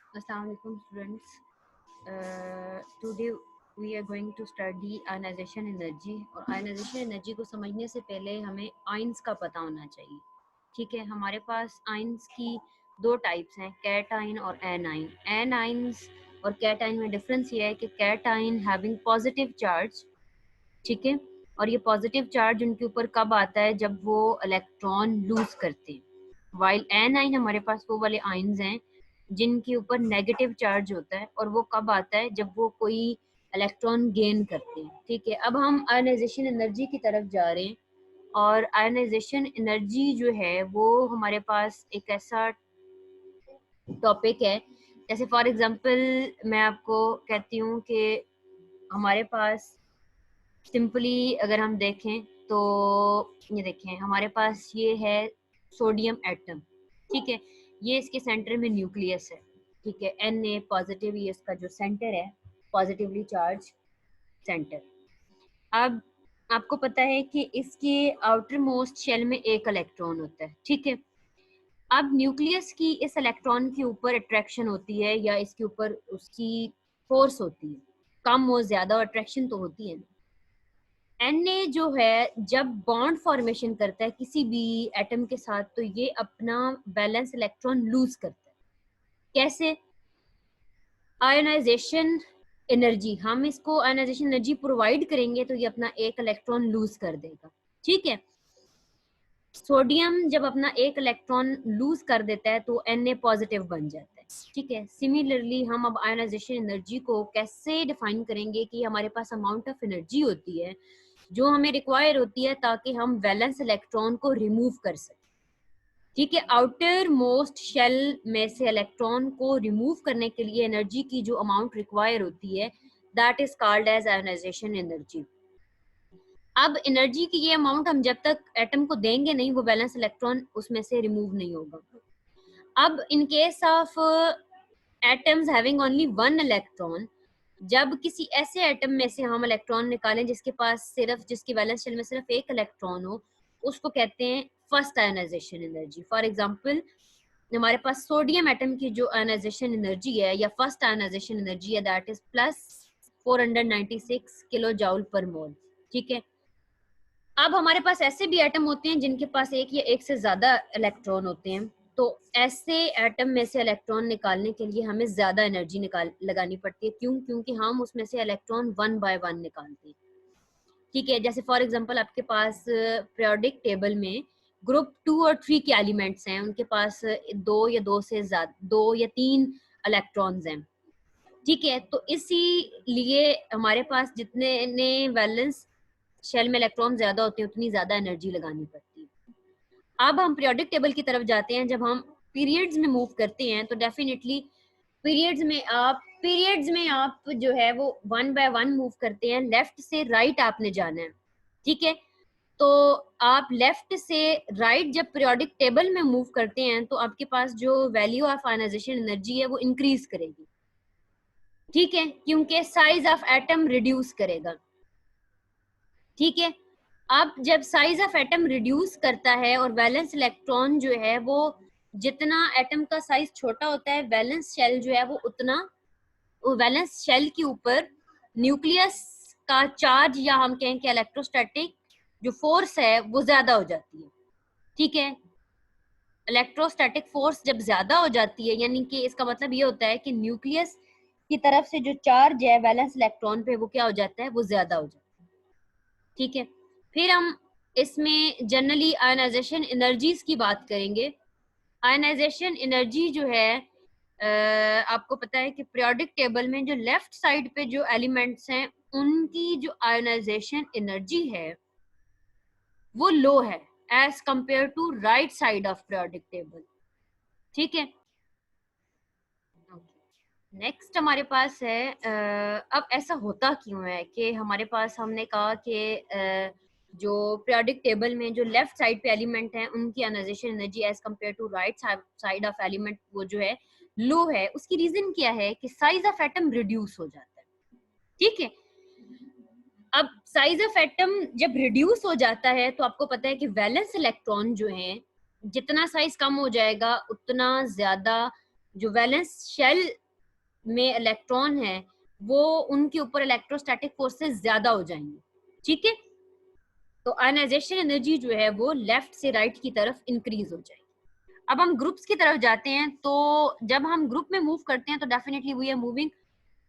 Assalamualaikum students. Today we are going to study ionization energy और ionization energy को समझने से पहले हमें आयंस का पता होना चाहिए। ठीक है, हमारे पास आयंस की दो टाइप्स हैं, कैटाइन और एनाइन। एनाइंस और कैटाइन में डिफरेंस ये है कि कैटाइन हैविंग पॉजिटिव चार्ज, ठीक है, और ये पॉजिटिव चार्ज उनके ऊपर कब आता है, जब वो इलेक्ट्रॉन लूज करते हैं। वाइल एनाइन हमारे पास वो वाले आयंस हैं जिनके ऊपर नेगेटिव चार्ज होता है, और वो कब आता है, जब वो कोई इलेक्ट्रॉन गेन करते हैं। ठीक है, अब हम आयनाइजेशन एनर्जी की तरफ जा रहे हैं, और आयनाइजेशन एनर्जी जो है वो हमारे पास एक ऐसा टॉपिक है, जैसे फॉर एग्जांपल मैं आपको कहती हूँ कि हमारे पास सिंपली अगर हम देखें तो ये देखें, हमारे पास ये है सोडियम एटम। ठीक है, ये इसके सेंटर में न्यूक्लियस है। ठीक है, Na पॉजिटिव, ये इसका जो सेंटर है, पॉजिटिवली चार्ज सेंटर। अब आपको पता है कि इसके आउटर मोस्ट शेल में एक इलेक्ट्रॉन होता है। ठीक है, अब न्यूक्लियस की इस इलेक्ट्रॉन के ऊपर अट्रैक्शन होती है या इसके ऊपर उसकी फोर्स होती है, कम हो ज्यादा अट्रैक्शन तो होती है ना। Na जो है जब बॉन्ड फॉर्मेशन करता है किसी भी एटम के साथ, तो ये अपना बैलेंस इलेक्ट्रॉन लूज करता है। कैसे? आयोनाइजेशन एनर्जी, हम इसको आयोनाइजेशन एनर्जी प्रोवाइड करेंगे तो ये अपना एक इलेक्ट्रॉन लूज कर देगा। ठीक है, सोडियम जब अपना एक इलेक्ट्रॉन लूज कर देता है तो Na पॉजिटिव बन जाता है। ठीक है, सिमिलरली हम अब आयोनाइजेशन एनर्जी को कैसे डिफाइन करेंगे कि हमारे पास अमाउंट ऑफ एनर्जी होती है जो हमें रिक्वायर होती है ताकि हम वैलेंस इलेक्ट्रॉन को रिमूव कर सकें। ठीक है, आउटर मोस्ट शेल में से इलेक्ट्रॉन को रिमूव करने के लिए एनर्जी की जो अमाउंट रिक्वायर होती है, that is called as ionization energy. अब एनर्जी की ये अमाउंट हम जब तक एटम को देंगे नहीं, वो बैलेंस इलेक्ट्रॉन उसमें से रिमूव नहीं होगा। अब in case of atoms having only one electron, जब किसी ऐसे एटम में से हम इलेक्ट्रॉन निकालें जिसके पास सिर्फ, जिसकी वैलेंस शेल में सिर्फ एक इलेक्ट्रॉन हो, उसको कहते हैं first ionization energy. For example हमारे पास सोडियम एटम की जो आयोनाइजेशन एनर्जी है या फर्स्ट आयोनाइजेशन एनर्जी है, that is plus 496 kilo joule per mole. ठीक है, अब हमारे पास ऐसे भी एटम होते हैं जिनके पास एक या एक से ज्यादा इलेक्ट्रॉन होते हैं, तो ऐसे एटम में से इलेक्ट्रॉन निकालने के लिए हमें ज्यादा एनर्जी लगानी पड़ती है। क्यों? क्योंकि हम उसमें से इलेक्ट्रॉन वन बाय वन निकालते हैं। ठीक है, जैसे फॉर एग्जांपल आपके पास पीरियोडिक टेबल में ग्रुप 2 और 3 के एलिमेंट्स हैं, उनके पास दो या तीन इलेक्ट्रॉन्स हैं। ठीक है, तो इसीलिए हमारे पास जितने ने वैलेंस शेल में इलेक्ट्रॉन ज्यादा होते हैं उतनी ज्यादा एनर्जी लगानी पड़ती है। अब हम पीरियोडिक टेबल की तरफ जाते हैं। जब हम पीरियड्स में मूव करते हैं तो डेफिनेटली पीरियड्स में आप जो है वो वन बाय वन मूव करते हैं, लेफ्ट से राइट आपने जाना है। ठीक है, तो आप लेफ्ट से राइट जब पीरियोडिक टेबल में मूव करते हैं तो आपके पास जो वैल्यू ऑफ आयोनाइजेशन एनर्जी है वो इंक्रीज करेगी। ठीक है, क्योंकि साइज ऑफ एटम रिड्यूस करेगा। ठीक है, अब जब साइज ऑफ एटम रिड्यूस करता है और वैलेंस इलेक्ट्रॉन जो है वो, जितना एटम का साइज छोटा होता है, वैलेंस शेल जो है वो उतना, वैलेंस शेल के ऊपर न्यूक्लियस का चार्ज या हम कहें कि इलेक्ट्रोस्टैटिक जो फोर्स है वो ज्यादा हो जाती है। ठीक है, इलेक्ट्रोस्टैटिक फोर्स जब ज्यादा हो जाती है, यानी कि इसका मतलब ये होता है कि न्यूक्लियस की तरफ से जो चार्ज है वैलेंस इलेक्ट्रॉन पे वो क्या हो जाता है, वो ज्यादा हो जाता है। ठीक है, फिर हम इसमें जनरली आयनाइजेशन एनर्जीज की बात करेंगे। आयनाइजेशन एनर्जी जो है आपको पता है कि पीरियोडिक टेबल में जो लेफ्ट साइड पे जो एलिमेंट्स हैं उनकी जो आयनाइजेशन एनर्जी है वो लो है as compare to right side of periodic table. ठीक है, नेक्स्ट हमारे पास है अब ऐसा होता क्यों है कि हमारे पास, हमने कहा कि जो पीरियोडिक टेबल में जो लेफ्ट साइड पे एलिमेंट हैं उनकी ionization energy as compare to right side of element वो जो है लो है। उसकी रीजन क्या है कि साइज ऑफ एटम रिड्यूस हो जाता है। ठीक है, अब साइज ऑफ एटम जब रिड्यूस हो जाता है तो आपको पता है कि वैलेंस इलेक्ट्रॉन जो है, जितना साइज कम हो जाएगा उतना ज्यादा जो वैलेंस शेल में इलेक्ट्रॉन है वो उनके ऊपर इलेक्ट्रोस्टैटिक फोर्सेस ज्यादा हो जाएंगे, ठीक है। तो आयनाइजेशन एनर्जी जो है वो लेफ्ट से राइट की तरफ इंक्रीज हो जाएगी। अब हम ग्रुप्स की तरफ जाते हैं, तो जब हम ग्रुप में मूव करते हैं तो definitely we are moving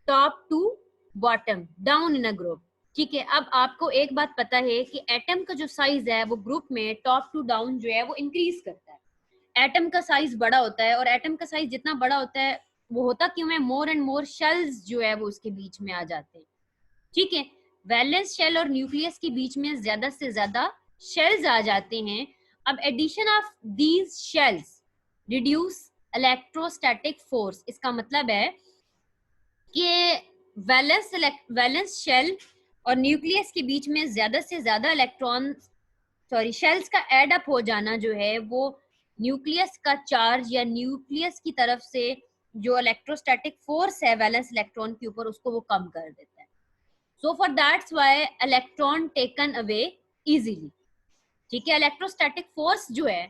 top to bottom down in a group, ठीक है। अब आपको एक बात पता है कि एटम का जो साइज है वो ग्रुप में टॉप टू डाउन जो है वो इंक्रीज करता है। एटम का साइज बड़ा होता है, और एटम का साइज जितना बड़ा होता है वो होता क्यों है, मोर एंड मोर शेल्स जो है वो उसके बीच में आ जाते हैं, ठीक है। वैलेंस शेल और न्यूक्लियस के बीच में ज्यादा से ज्यादा शेल्स आ जाते हैं। अब addition of these shells reduce electrostatic force, इसका मतलब है कि वैलेंस शेल और न्यूक्लियस के बीच में ज्यादा से ज्यादा इलेक्ट्रॉन शेल्स का एड अप हो जाना जो है वो न्यूक्लियस का चार्ज या न्यूक्लियस की तरफ से जो इलेक्ट्रोस्टैटिक फोर्स है वैलेंस इलेक्ट्रॉन के ऊपर उसको वो कम कर देता है। So for that's why electron taken away easily, ठीक है। इलेक्ट्रोस्टैटिक फोर्स जो है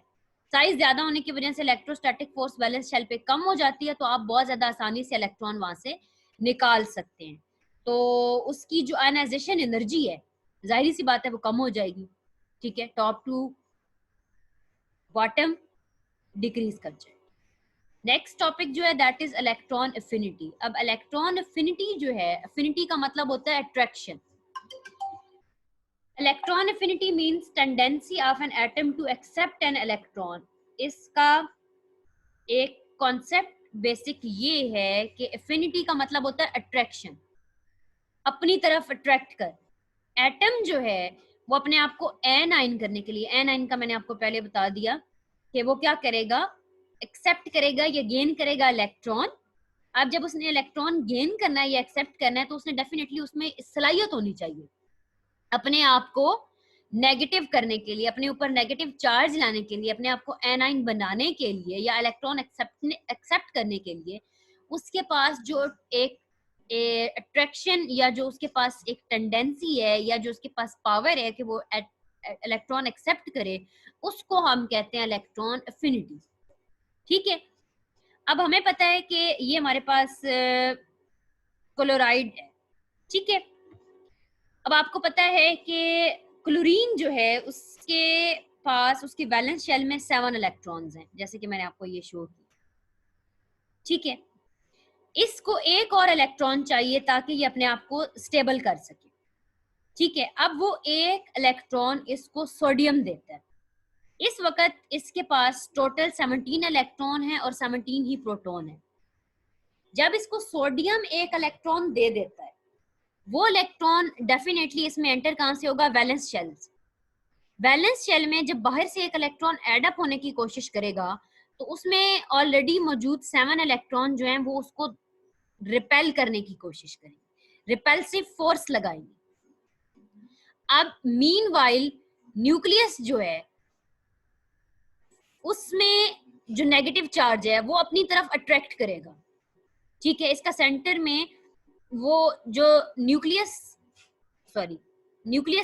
साइज ज्यादा होने की वजह से इलेक्ट्रोस्टैटिक फोर्स वैलेंस शेल पे कम हो जाती है, तो आप बहुत ज्यादा आसानी से इलेक्ट्रॉन वहां से निकाल सकते हैं। तो उसकी जो आयनाइजेशन एनर्जी है जाहिर सी बात है वो कम हो जाएगी, ठीक है। टॉप टू बॉटम डिक्रीज कर जाए। नेक्स्ट टॉपिक जो है दैट इज इलेक्ट्रॉन एफिनिटी। अब इलेक्ट्रॉन एफिनिटी जो है, एफिनिटी का मतलब होता है attraction. Electron affinity means tendency of an atom to accept an electron. इसका एक कॉन्सेप्ट बेसिक ये है कि एफिनिटी का मतलब होता है अट्रैक्शन, अपनी तरफ अट्रैक्ट कर। एटम जो है वो अपने आप को एनाइन करने के लिए, एनाइन का मैंने आपको पहले बता दिया कि वो क्या करेगा, एक्सेप्ट करेगा या गेन करेगा इलेक्ट्रॉन। अब जब उसने इलेक्ट्रॉन गेन करना है या एक्सेप्ट करना है तो उसने डेफिनेटली उसमें सलाहियत होनी चाहिए अपने आप को नेगेटिव करने के लिए, अपने ऊपर नेगेटिव चार्ज लाने के लिए, अपने आप को एनाइन बनाने के लिए या इलेक्ट्रॉन एक्सेप्ट करने के लिए उसके पास जो एक अट्रैक्शन या जो उसके पास एक टेंडेंसी है या जो उसके पास पावर है कि वो इलेक्ट्रॉन एक्सेप्ट करे, उसको हम कहते हैं इलेक्ट्रॉन एफिनिटी, ठीक है। अब हमें पता है कि ये हमारे पास क्लोराइड है, ठीक है। अब आपको पता है कि क्लोरीन जो है उसके पास उसकी वैलेंस शेल में 7 इलेक्ट्रॉन्स हैं, जैसे कि मैंने आपको ये शो किया, ठीक है। इसको एक और इलेक्ट्रॉन चाहिए ताकि ये अपने आप को स्टेबल कर सके, ठीक है। अब वो एक इलेक्ट्रॉन इसको सोडियम देता है। इस वक्त इसके पास टोटल 17 इलेक्ट्रॉन है और 17 ही प्रोटॉन है। जब इसको सोडियम एक इलेक्ट्रॉन दे देता है, वो इलेक्ट्रॉन डेफिनेटली इसमें एंटर कहां से होगा, वैलेंस शेल। वैलेंस शेल में जब बाहर से एक इलेक्ट्रॉन एड अप होने की कोशिश करेगा तो उसमें ऑलरेडी मौजूद 7 इलेक्ट्रॉन जो हैं वो उसको रिपेल करने की कोशिश करेंगे, रिपेल्सिव फोर्स लगाएंगे। अब मीनवाइल न्यूक्लियस जो है उसमें जो नेगेटिव चार्ज है वो अपनी तरफ अट्रैक्ट करेगा, ठीक है। इसका सेंटर में वो जो न्यूक्लियस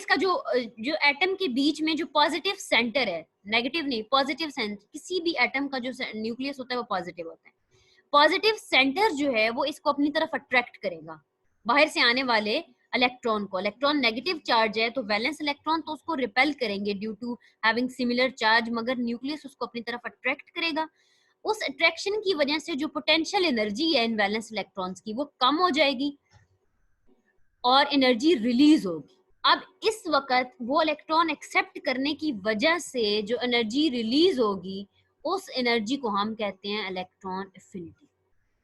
का जो एटम के बीच में जो पॉजिटिव सेंटर है, नेगेटिव नहीं पॉजिटिव सेंटर, किसी भी एटम का जो न्यूक्लियस होता है वो पॉजिटिव होता है। पॉजिटिव सेंटर जो है वो इसको अपनी तरफ अट्रैक्ट करेगा, बाहर से आने वाले इलेक्ट्रॉन को। इलेक्ट्रॉन नेगेटिव चार्ज है तो वैलेंस इलेक्ट्रॉन तो उसको रिपेल करेंगे due to having similar charge, मगर न्यूक्लियस उसको अपनी तरफ अट्रैक्ट करेगा। उस अट्रैक्शन की वजह से जो पोटेंशियल एनर्जी है इन वैलेंस इलेक्ट्रॉन्स की वो कम हो जाएगी और एनर्जी रिलीज होगी। अब इस वक्त वो इलेक्ट्रॉन एक्सेप्ट करने की वजह से जो एनर्जी रिलीज होगी उस एनर्जी को हम कहते हैं इलेक्ट्रॉन एफिनिटी।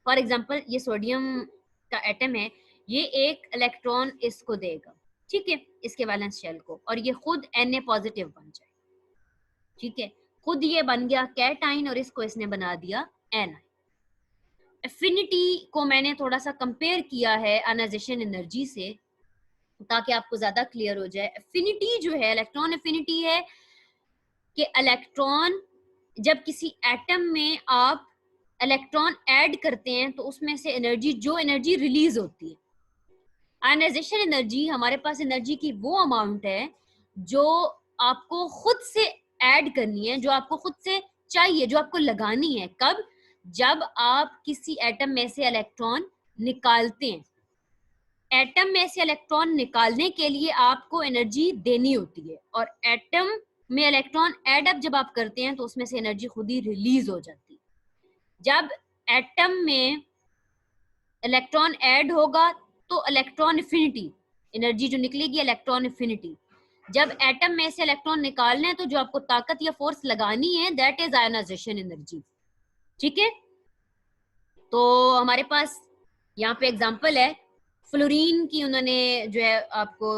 फॉर एग्जांपल ये सोडियम का एटम है, ये एक इलेक्ट्रॉन इसको देगा, ठीक है, इसके वैलेंस शेल को, और ये खुद Na पॉजिटिव बन जाए, ठीक है। खुद ये बन गया कैटाइन और इसको इसने बना दिया एनाइन। एफिनिटी को मैंने थोड़ा सा कंपेयर किया है आयनाइजेशन एनर्जी से ताकि आपको ज्यादा क्लियर हो जाए। एफिनिटी जो है, इलेक्ट्रॉन एफिनिटी है कि इलेक्ट्रॉन जब किसी एटम में आप इलेक्ट्रॉन ऐड करते हैं तो उसमें से एनर्जी रिलीज होती है। आयनाइजेशन एनर्जी हमारे पास एनर्जी की वो अमाउंट है जो आपको खुद से ऐड करनी है, जो आपको खुद से चाहिए, जो आपको लगानी है। कब? जब आप किसी एटम में से इलेक्ट्रॉन निकालते हैं। एटम में से इलेक्ट्रॉन निकालने के लिए आपको एनर्जी देनी होती है, और एटम में इलेक्ट्रॉन ऐड अप जब आप करते हैं तो उसमें से एनर्जी खुद ही रिलीज हो जाती है। जब एटम में इलेक्ट्रॉन ऐड होगा तो इलेक्ट्रॉन एफिनिटी, एनर्जी जो निकलेगी इलेक्ट्रॉन एफिनिटी। जब एटम में से इलेक्ट्रॉन निकालने हैं तो जो आपको ताकत या फोर्स लगानी है दैट इज आयनाइजेशन एनर्जी। ठीक है, तो हमारे पास यहाँ पे एग्जांपल है फ्लोरीन की, उन्होंने जो है आपको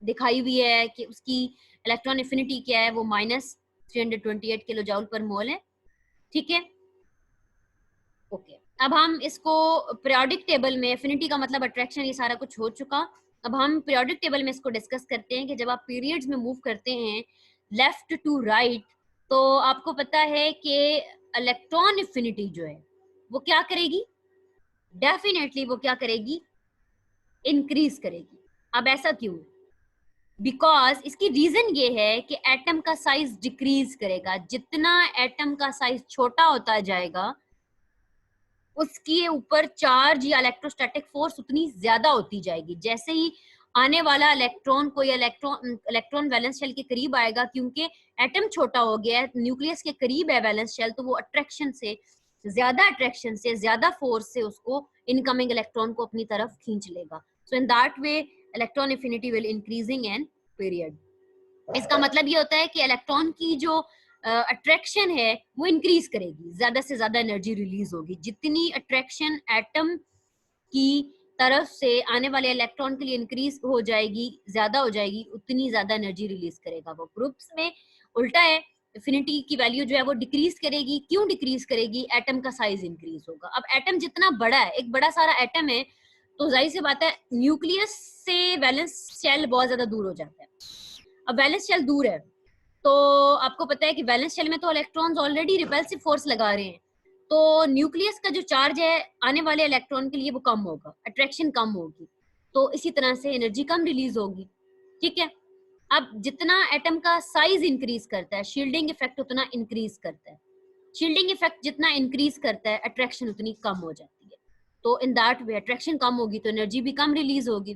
दिखाई हुई है कि उसकी इलेक्ट्रॉन एफिनिटी क्या है, वो -328 किलो जूल पर मोल है। ठीक है, ओके। अब हम इसको पीरियोडिक टेबल में, एफिनिटी का मतलब अट्रैक्शन, ये सारा कुछ हो चुका। अब हम पीरियोडिक टेबल में इसको डिस्कस करते हैं कि जब आप पीरियड्स में मूव करते हैं लेफ्ट टू राइट, तो आपको पता है कि इलेक्ट्रॉन एफिनिटी जो है वो क्या करेगी, डेफिनेटली वो क्या करेगी, इंक्रीज करेगी। अब ऐसा क्यों? बिकॉज इसकी रीजन ये है कि एटम का साइज डिक्रीज करेगा। जितना एटम का साइज छोटा होता जाएगा उसके ऊपर चार्ज या इलेक्ट्रोस्टैटिक फोर्स उतनी ज्यादा होती जाएगी। जैसे ही आने वाला इलेक्ट्रॉन कोई इलेक्ट्रॉन वैलेंस शेल के करीब आएगा, क्योंकि एटम छोटा हो गया है, न्यूक्लियस के करीब है वैलेंस शेल, तो वो अट्रैक्शन से ज्यादा फोर्स से उसको इनकमिंग इलेक्ट्रॉन को अपनी तरफ खींच लेगा। So in that way electron affinity will increasing in period. इसका मतलब ये होता है कि इलेक्ट्रॉन की जो अट्रैक्शन है वो इंक्रीज करेगी, ज्यादा से ज्यादा एनर्जी रिलीज होगी। जितनी अट्रैक्शन एटम की तरफ से आने वाले इलेक्ट्रॉन के लिए इंक्रीज हो जाएगी, ज्यादा हो जाएगी, उतनी ज्यादा एनर्जी रिलीज करेगा वो। ग्रुप्स में उल्टा है, एफिनिटी की वैल्यू जो है वो डिक्रीज करेगी। क्यों डिक्रीज करेगी? एटम का साइज इंक्रीज होगा। अब एटम जितना बड़ा है, एक बड़ा सारा एटम है, तो जाहिर सी बात है न्यूक्लियस से वैलेंस शेल बहुत ज्यादा दूर हो जाता है। अब वैलेंस शेल दूर है तो आपको पता है कि वैलेंस शेल में तो इलेक्ट्रॉन्स ऑलरेडी रिपल्सिव फोर्स लगा रहे हैं, तो न्यूक्लियस का जो चार्ज है आने वाले इलेक्ट्रॉन के लिए वो कम होगा, अट्रैक्शन कम होगी, तो इसी तरह से एनर्जी कम रिलीज होगी। ठीक है, अब जितना एटम का साइज इंक्रीज करता है शील्डिंग इफेक्ट उतना इंक्रीज करता है। शील्डिंग इफेक्ट जितना इंक्रीज करता है अट्रैक्शन उतनी कम हो जाती है। तो इन दैट वे अट्रैक्शन कम होगी तो एनर्जी भी कम रिलीज होगी।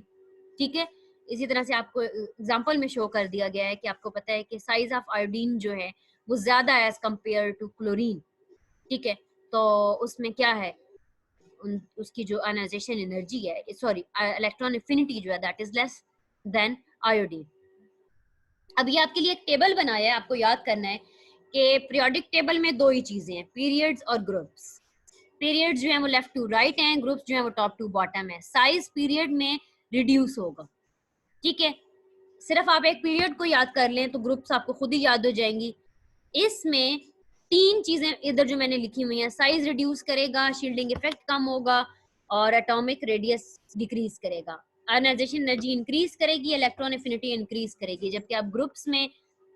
ठीक है, इसी तरह से आपको एग्जांपल में शो कर दिया गया है कि आपको पता है कि साइज ऑफ आयोडीन जो है वो ज्यादा है एज कंपेयर टू क्लोरीन। ठीक है, तो उसमें क्या है, उसकी जो आयनाइजेशन एनर्जी है, सॉरी इलेक्ट्रॉन एफिनिटी जो है that is less than iodine. अब ये आपके लिए एक टेबल बनाया है, आपको याद करना है कि पीरियोडिक टेबल में दो ही चीजें हैं, पीरियड्स और ग्रुप्स। पीरियड्स जो है वो लेफ्ट टू राइट हैं, ग्रुप्स जो है वो टॉप टू बॉटम है। साइज पीरियड में रिड्यूस होगा। ठीक है, सिर्फ आप एक पीरियड को याद कर लें तो ग्रुप्स आपको खुद ही याद हो जाएंगी। इसमें तीन चीजें इधर जो मैंने लिखी हुई हैं, साइज रिड्यूस करेगा, शील्डिंग इफेक्ट कम होगा, और एटॉमिक रेडियस डिक्रीज करेगा। आयनाइजेशन एनर्जी इंक्रीज करेगी, इलेक्ट्रॉन एफिनिटी इंक्रीज करेगी। जबकि आप ग्रुप्स में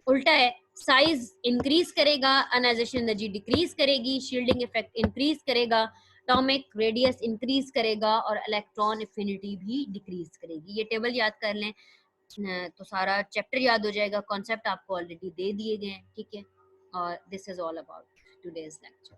उल्टा है, साइज इंक्रीज करेगा, आयनाइजेशन एनर्जी डिक्रीज करेगी, शील्डिंग इफेक्ट इंक्रीज करेगा, एटॉमिक रेडियस इंक्रीज करेगा, और इलेक्ट्रॉन एफिनिटी भी डिक्रीज करेगी। ये टेबल याद कर लें तो सारा चैप्टर याद हो जाएगा। कॉन्सेप्ट आपको ऑलरेडी दे दिए गए हैं। ठीक है, और this is all about today's lecture.